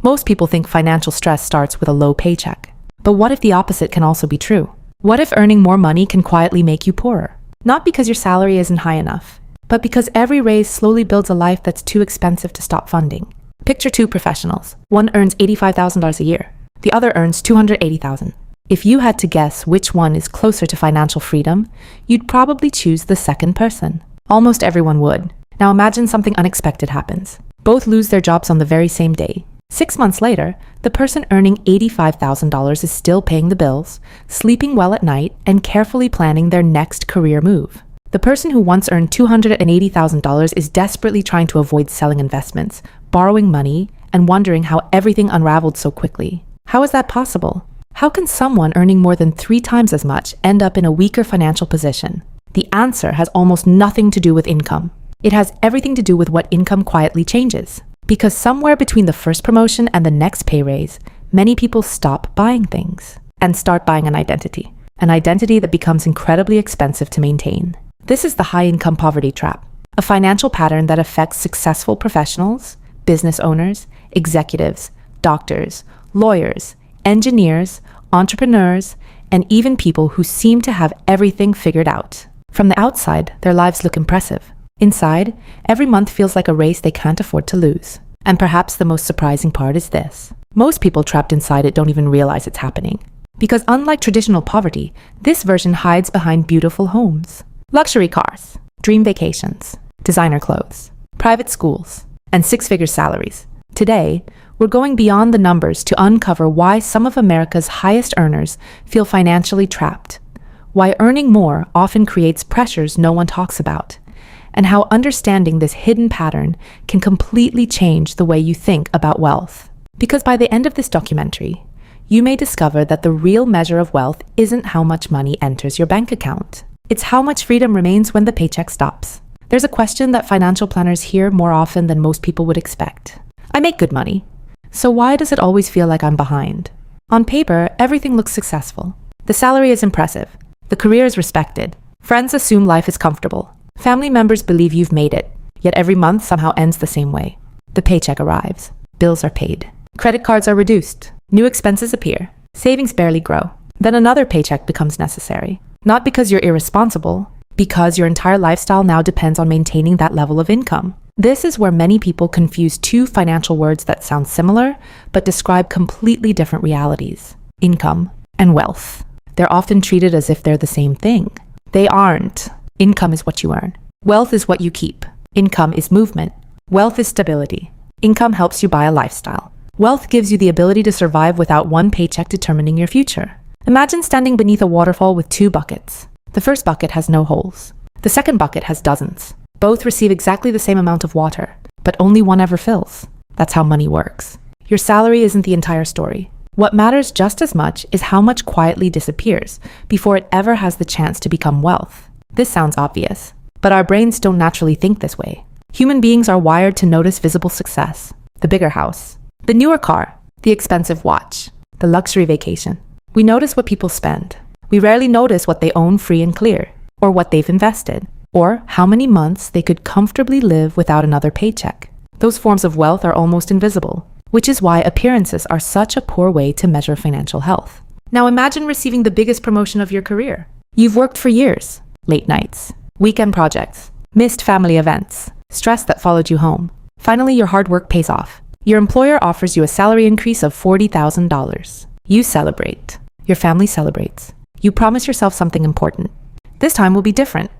Most people think financial stress starts with a low paycheck. But what if the opposite can also be true? What if earning more money can quietly make you poorer? Not because your salary isn't high enough, but because every raise slowly builds a life that's too expensive to stop funding. Picture two professionals. One earns $85,000 a year. The other earns $280,000. If you had to guess which one is closer to financial freedom, you'd probably choose the second person. Almost everyone would. Now imagine something unexpected happens. Both lose their jobs on the very same day. 6 months later, the person earning $85,000 is still paying the bills, sleeping well at night, and carefully planning their next career move. The person who once earned $280,000 is desperately trying to avoid selling investments, borrowing money, and wondering how everything unraveled so quickly. How is that possible? How can someone earning more than 3 times as much end up in a weaker financial position? The answer has almost nothing to do with income. It has everything to do with what income quietly changes. Because somewhere between the first promotion and the next pay raise, many people stop buying things and start buying an identity that becomes incredibly expensive to maintain. This is the high-income poverty trap, a financial pattern that affects successful professionals, business owners, executives, doctors, lawyers, engineers, entrepreneurs, and even people who seem to have everything figured out. From the outside, their lives look impressive. Inside, every month feels like a race they can't afford to lose. And perhaps the most surprising part is this. Most people trapped inside it don't even realize it's happening. Because unlike traditional poverty, this version hides behind beautiful homes, luxury cars, dream vacations, designer clothes, private schools, and 6-figure salaries. Today, we're going beyond the numbers to uncover why some of America's highest earners feel financially trapped, why earning more often creates pressures no one talks about, and how understanding this hidden pattern can completely change the way you think about wealth. Because by the end of this documentary, you may discover that the real measure of wealth isn't how much money enters your bank account. It's how much freedom remains when the paycheck stops. There's a question that financial planners hear more often than most people would expect. I make good money, so why does it always feel like I'm behind? On paper, everything looks successful. The salary is impressive. The career is respected. Friends assume life is comfortable. Family members believe you've made it, yet every month somehow ends the same way. The paycheck arrives. Bills are paid. Credit cards are reduced. New expenses appear. Savings barely grow. Then another paycheck becomes necessary. Not because you're irresponsible, because your entire lifestyle now depends on maintaining that level of income. This is where many people confuse two financial words that sound similar, but describe completely different realities: income and wealth. They're often treated as if they're the same thing. They aren't. Income is what you earn. Wealth is what you keep. Income is movement. Wealth is stability. Income helps you buy a lifestyle. Wealth gives you the ability to survive without one paycheck determining your future. Imagine standing beneath a waterfall with 2 buckets. The first bucket has no holes. The second bucket has dozens. Both receive exactly the same amount of water, but only one ever fills. That's how money works. Your salary isn't the entire story. What matters just as much is how much quietly disappears before it ever has the chance to become wealth. This sounds obvious, but our brains don't naturally think this way. Human beings are wired to notice visible success: the bigger house, the newer car, the expensive watch, the luxury vacation. We notice what people spend. We rarely notice what they own free and clear, or what they've invested, or how many months they could comfortably live without another paycheck. Those forms of wealth are almost invisible, which is why appearances are such a poor way to measure financial health. Now imagine receiving the biggest promotion of your career. You've worked for years. Late nights, weekend projects, missed family events, stress that followed you home. Finally, your hard work pays off. Your employer offers you a salary increase of $40,000. You celebrate. Your family celebrates. You promise yourself something important. This time will be different.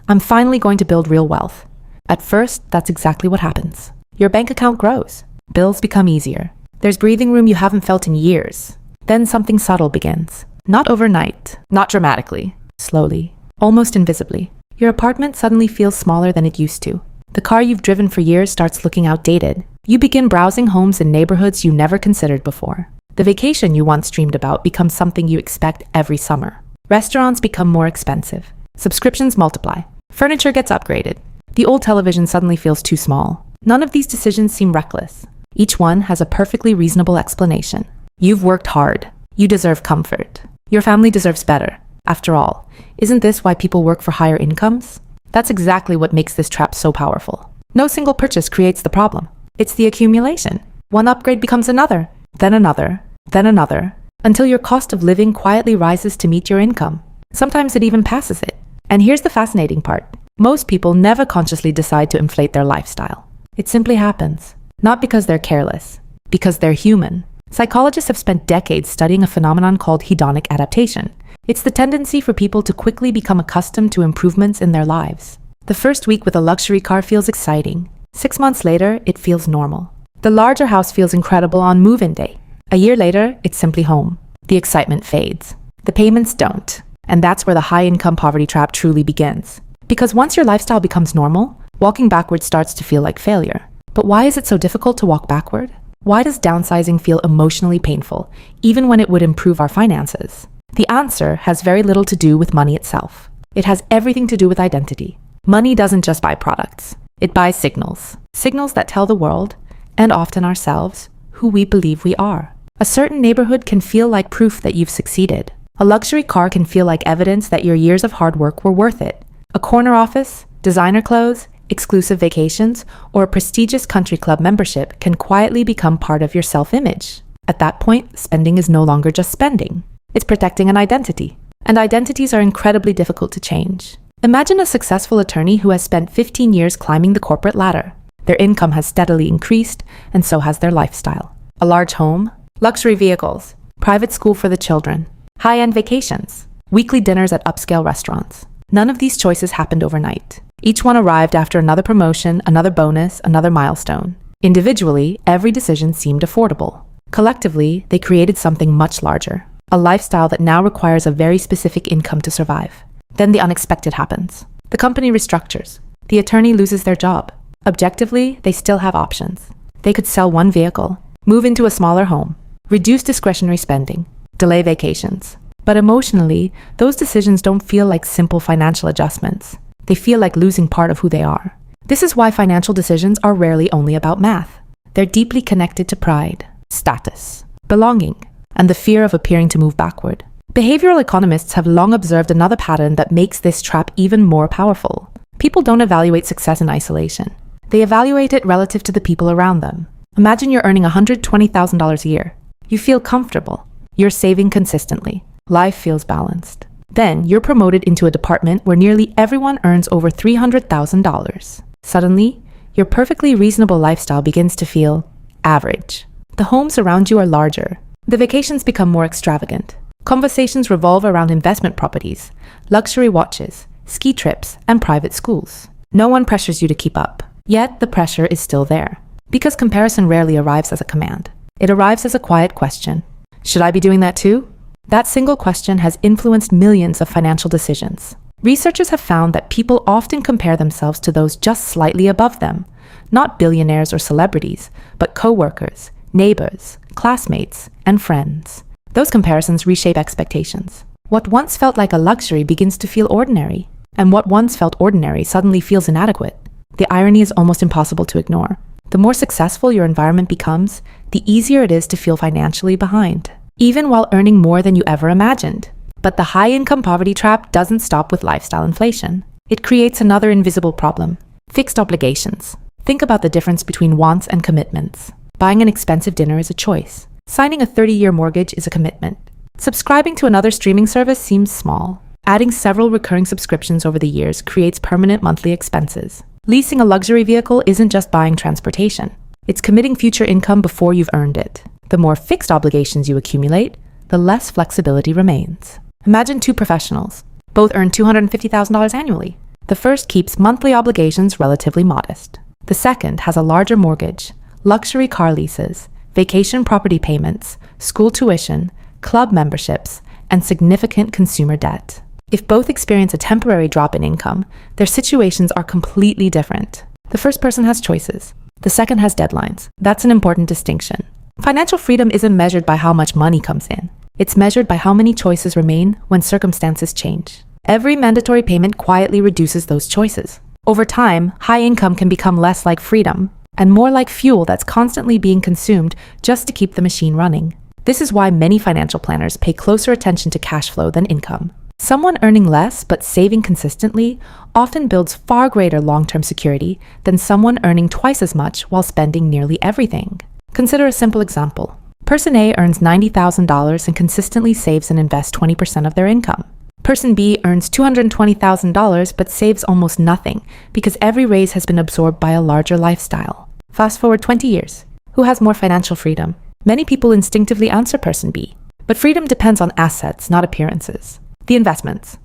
I'm finally going to build real wealth. At first, that's exactly what happens. Your bank account grows. Bills become easier. There's breathing room you haven't felt in years. Then something subtle begins. Not overnight, not dramatically, slowly. Almost invisibly. Your apartment suddenly feels smaller than it used to. The car you've driven for years starts looking outdated. You begin browsing homes in neighborhoods you never considered before. The vacation you once dreamed about becomes something you expect every summer. Restaurants become more expensive. Subscriptions multiply. Furniture gets upgraded. The old television suddenly feels too small. None of these decisions seem reckless. Each one has a perfectly reasonable explanation. You've worked hard. You deserve comfort. Your family deserves better. After all, isn't this why people work for higher incomes? That's exactly what makes this trap so powerful. No single purchase creates the problem. It's the accumulation. One upgrade becomes another, then another, then another, until your cost of living quietly rises to meet your income. Sometimes it even passes it. And here's the fascinating part. Most people never consciously decide to inflate their lifestyle. It simply happens. Not because they're careless, because they're human. Psychologists have spent decades studying a phenomenon called hedonic adaptation. It's the tendency for people to quickly become accustomed to improvements in their lives. The first week with a luxury car feels exciting. 6 months later, it feels normal. The larger house feels incredible on move-in day. A year later, it's simply home. The excitement fades. The payments don't. And that's where the high-income poverty trap truly begins. Because once your lifestyle becomes normal, walking backward starts to feel like failure. But why is it so difficult to walk backward? Why does downsizing feel emotionally painful, even when it would improve our finances? The answer has very little to do with money itself. It has everything to do with identity. Money doesn't just buy products. It buys signals. Signals that tell the world, and often ourselves, who we believe we are. A certain neighborhood can feel like proof that you've succeeded. A luxury car can feel like evidence that your years of hard work were worth it. A corner office, designer clothes, exclusive vacations, or a prestigious country club membership can quietly become part of your self-image. At that point, spending is no longer just spending. It's protecting an identity. And identities are incredibly difficult to change. Imagine a successful attorney who has spent 15 years climbing the corporate ladder. Their income has steadily increased, and so has their lifestyle. A large home, luxury vehicles, private school for the children, high-end vacations, weekly dinners at upscale restaurants. None of these choices happened overnight. Each one arrived after another promotion, another bonus, another milestone. Individually, every decision seemed affordable. Collectively, they created something much larger, a lifestyle that now requires a very specific income to survive. Then the unexpected happens. The company restructures. The attorney loses their job. Objectively, they still have options. They could sell one vehicle, move into a smaller home, reduce discretionary spending, delay vacations. But emotionally, those decisions don't feel like simple financial adjustments. They feel like losing part of who they are. This is why financial decisions are rarely only about math. They're deeply connected to pride, status, belonging, and the fear of appearing to move backward. Behavioral economists have long observed another pattern that makes this trap even more powerful. People don't evaluate success in isolation. They evaluate it relative to the people around them. Imagine you're earning $120,000 a year. You feel comfortable. You're saving consistently. Life feels balanced. Then you're promoted into a department where nearly everyone earns over $300,000. Suddenly, your perfectly reasonable lifestyle begins to feel average. The homes around you are larger. The vacations become more extravagant. Conversations revolve around investment properties, luxury watches, ski trips, and private schools. No one pressures you to keep up. Yet the pressure is still there. Because comparison rarely arrives as a command. It arrives as a quiet question. Should I be doing that too? That single question has influenced millions of financial decisions. Researchers have found that people often compare themselves to those just slightly above them, not billionaires or celebrities, but coworkers, neighbors, classmates, and friends. Those comparisons reshape expectations. What once felt like a luxury begins to feel ordinary, and what once felt ordinary suddenly feels inadequate. The irony is almost impossible to ignore. The more successful your environment becomes, the easier it is to feel financially behind, even while earning more than you ever imagined. But the high-income poverty trap doesn't stop with lifestyle inflation. It creates another invisible problem: fixed obligations. Think about the difference between wants and commitments. Buying an expensive dinner is a choice. Signing a 30-year mortgage is a commitment. Subscribing to another streaming service seems small. Adding several recurring subscriptions over the years creates permanent monthly expenses. Leasing a luxury vehicle isn't just buying transportation. It's committing future income before you've earned it. The more fixed obligations you accumulate, the less flexibility remains. Imagine two professionals. Both earn $250,000 annually. The first keeps monthly obligations relatively modest. The second has a larger mortgage, luxury car leases, vacation property payments, school tuition, club memberships, and significant consumer debt. If both experience a temporary drop in income, their situations are completely different. The first person has choices. The second has deadlines. That's an important distinction. Financial freedom isn't measured by how much money comes in. It's measured by how many choices remain when circumstances change. Every mandatory payment quietly reduces those choices. Over time, high income can become less like freedom and more like fuel that's constantly being consumed just to keep the machine running. This is why many financial planners pay closer attention to cash flow than income. Someone earning less but saving consistently often builds far greater long-term security than someone earning twice as much while spending nearly everything. Consider a simple example. Person A earns $90,000 and consistently saves and invests 20% of their income. Person B earns $220,000 but saves almost nothing because every raise has been absorbed by a larger lifestyle. Fast forward 20 years. Who has more financial freedom? Many people instinctively answer person B. But freedom depends on assets, not appearances. The investments.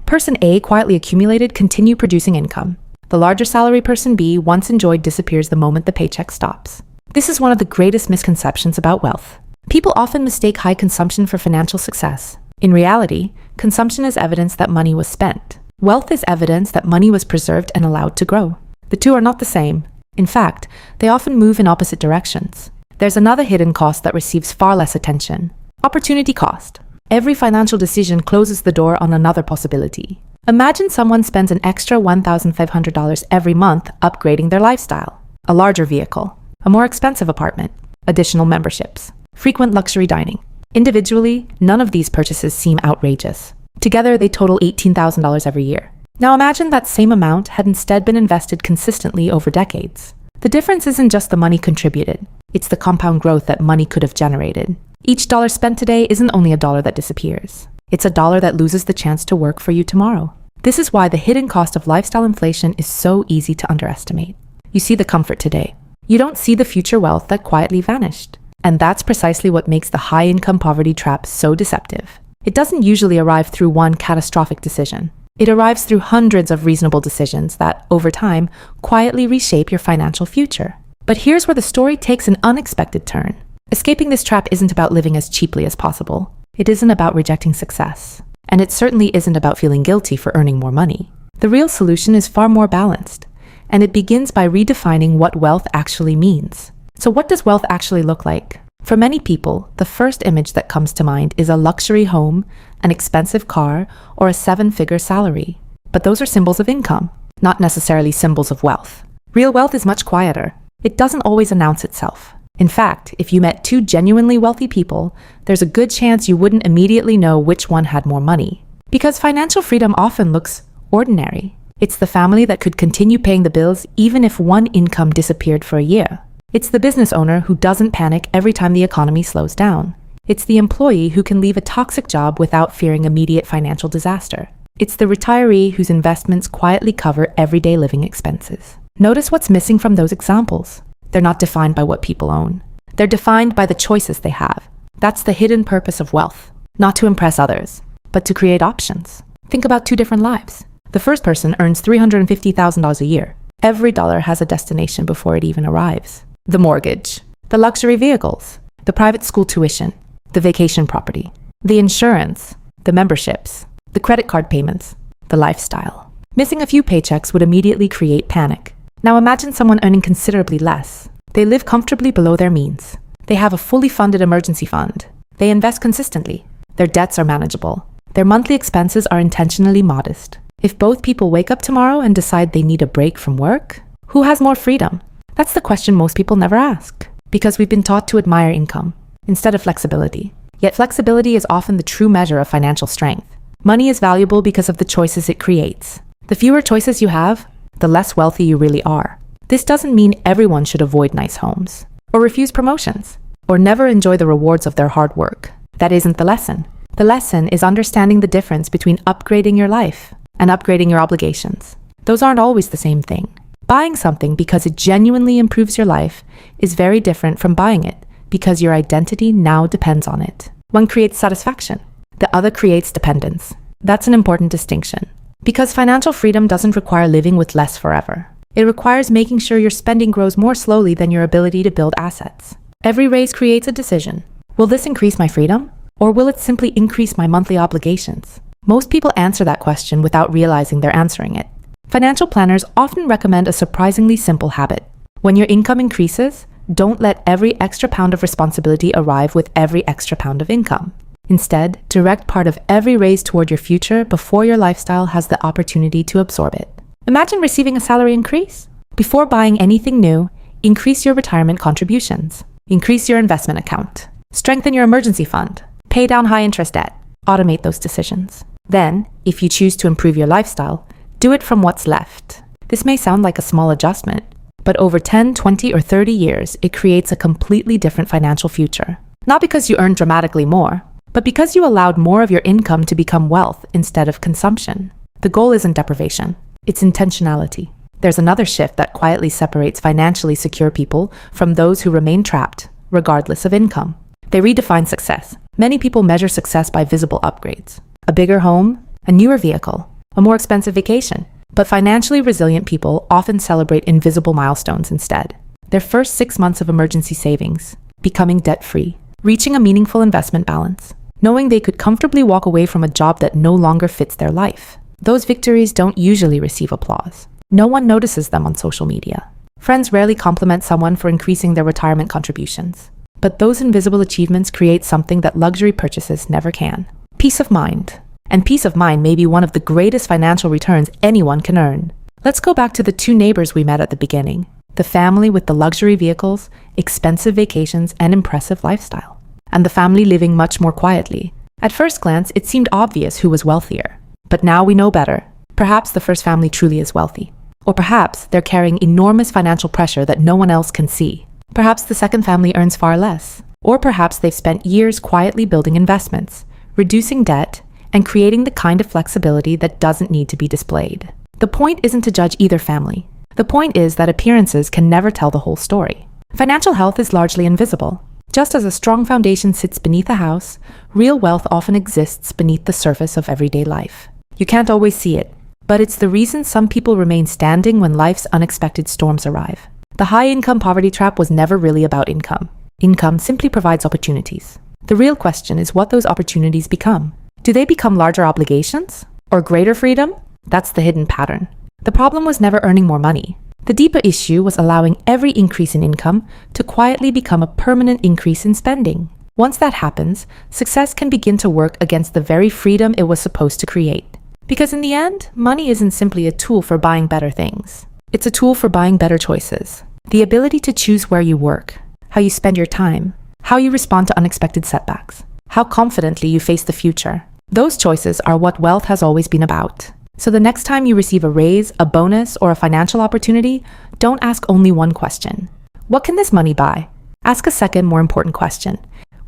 Person A quietly accumulated, continue producing income. The larger salary person B once enjoyed disappears the moment the paycheck stops. This is one of the greatest misconceptions about wealth. People often mistake high consumption for financial success. In reality, consumption is evidence that money was spent. Wealth is evidence that money was preserved and allowed to grow. The two are not the same. In fact, they often move in opposite directions. There's another hidden cost that receives far less attention. Opportunity cost. Every financial decision closes the door on another possibility. Imagine someone spends an extra $1,500 every month upgrading their lifestyle. A larger vehicle, a more expensive apartment, additional memberships, frequent luxury dining. Individually, none of these purchases seem outrageous. Together, they total $18,000 every year. Now imagine that same amount had instead been invested consistently over decades. The difference isn't just the money contributed, it's the compound growth that money could have generated. Each dollar spent today isn't only a dollar that disappears. It's a dollar that loses the chance to work for you tomorrow. This is why the hidden cost of lifestyle inflation is so easy to underestimate. You see the comfort today. You don't see the future wealth that quietly vanished. And that's precisely what makes the high-income poverty trap so deceptive. It doesn't usually arrive through one catastrophic decision. It arrives through hundreds of reasonable decisions that, over time, quietly reshape your financial future. But here's where the story takes an unexpected turn. Escaping this trap isn't about living as cheaply as possible. It isn't about rejecting success. And it certainly isn't about feeling guilty for earning more money. The real solution is far more balanced. And it begins by redefining what wealth actually means. So what does wealth actually look like? For many people, the first image that comes to mind is a luxury home, an expensive car, or a seven-figure salary. But those are symbols of income, not necessarily symbols of wealth. Real wealth is much quieter. It doesn't always announce itself. In fact, if you met two genuinely wealthy people, there's a good chance you wouldn't immediately know which one had more money. Because financial freedom often looks ordinary. It's the family that could continue paying the bills even if one income disappeared for a year. It's the business owner who doesn't panic every time the economy slows down. It's the employee who can leave a toxic job without fearing immediate financial disaster. It's the retiree whose investments quietly cover everyday living expenses. Notice what's missing from those examples. They're not defined by what people own. They're defined by the choices they have. That's the hidden purpose of wealth. Not to impress others, but to create options. Think about two different lives. The first person earns $350,000 a year. Every dollar has a destination before it even arrives. The mortgage, the luxury vehicles, the private school tuition, the vacation property, the insurance, the memberships, the credit card payments, the lifestyle. Missing a few paychecks would immediately create panic. Now imagine someone earning considerably less. They live comfortably below their means. They have a fully funded emergency fund. They invest consistently. Their debts are manageable. Their monthly expenses are intentionally modest. If both people wake up tomorrow and decide they need a break from work, who has more freedom? That's the question most people never ask, because we've been taught to admire income instead of flexibility. Yet flexibility is often the true measure of financial strength. Money is valuable because of the choices it creates. The fewer choices you have, the less wealthy you really are. This doesn't mean everyone should avoid nice homes, or refuse promotions, or never enjoy the rewards of their hard work. That isn't the lesson. The lesson is understanding the difference between upgrading your life and upgrading your obligations. Those aren't always the same thing. Buying something because it genuinely improves your life is very different from buying it because your identity now depends on it. One creates satisfaction, the other creates dependence. That's an important distinction. Because financial freedom doesn't require living with less forever. It requires making sure your spending grows more slowly than your ability to build assets. Every raise creates a decision. Will this increase my freedom? Or will it simply increase my monthly obligations? Most people answer that question without realizing they're answering it. Financial planners often recommend a surprisingly simple habit. When your income increases, don't let every extra pound of responsibility arrive with every extra pound of income. Instead, direct part of every raise toward your future before your lifestyle has the opportunity to absorb it. Imagine receiving a salary increase. Before buying anything new, increase your retirement contributions. Increase your investment account. Strengthen your emergency fund. Pay down high-interest debt. Automate those decisions. Then, if you choose to improve your lifestyle, do it from what's left. This may sound like a small adjustment, But over 10, 20, or 30 years, it creates a completely different financial future. Not because you earned dramatically more, but because you allowed more of your income to become wealth instead of consumption. The goal isn't deprivation, it's intentionality. There's another shift that quietly separates financially secure people from those who remain trapped, regardless of income. They redefine success. Many people measure success by visible upgrades. A bigger home, a newer vehicle, a more expensive vacation. But financially resilient people often celebrate invisible milestones instead. Their first 6 months of emergency savings, becoming debt-free, reaching a meaningful investment balance, knowing they could comfortably walk away from a job that no longer fits their life. Those victories don't usually receive applause. No one notices them on social media. Friends rarely compliment someone for increasing their retirement contributions. But those invisible achievements create something that luxury purchases never can. Peace of mind. And peace of mind may be one of the greatest financial returns anyone can earn. Let's go back to the two neighbors we met at the beginning. The family with the luxury vehicles, expensive vacations, and impressive lifestyle. And the family living much more quietly. At first glance, it seemed obvious who was wealthier. But now we know better. Perhaps the first family truly is wealthy. Or perhaps they're carrying enormous financial pressure that no one else can see. Perhaps the second family earns far less. Or perhaps they've spent years quietly building investments, reducing debt, and creating the kind of flexibility that doesn't need to be displayed. The point isn't to judge either family. The point is that appearances can never tell the whole story. Financial health is largely invisible. Just as a strong foundation sits beneath a house, real wealth often exists beneath the surface of everyday life. You can't always see it, but it's the reason some people remain standing when life's unexpected storms arrive. The high-income poverty trap was never really about income. Income simply provides opportunities. The real question is what those opportunities become. Do they become larger obligations? Or greater freedom? That's the hidden pattern. The problem was never earning more money. The deeper issue was allowing every increase in income to quietly become a permanent increase in spending. Once that happens, success can begin to work against the very freedom it was supposed to create. Because in the end, money isn't simply a tool for buying better things. It's a tool for buying better choices. The ability to choose where you work, how you spend your time, how you respond to unexpected setbacks, how confidently you face the future. Those choices are what wealth has always been about. So the next time you receive a raise, a bonus, or a financial opportunity, don't ask only one question. What can this money buy? Ask a second, more important question.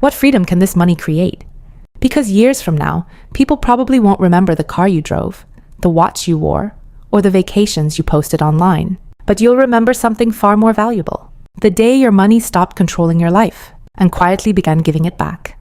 What freedom can this money create? Because years from now, people probably won't remember the car you drove, the watch you wore, or the vacations you posted online. But you'll remember something far more valuable. The day your money stopped controlling your life and quietly began giving it back.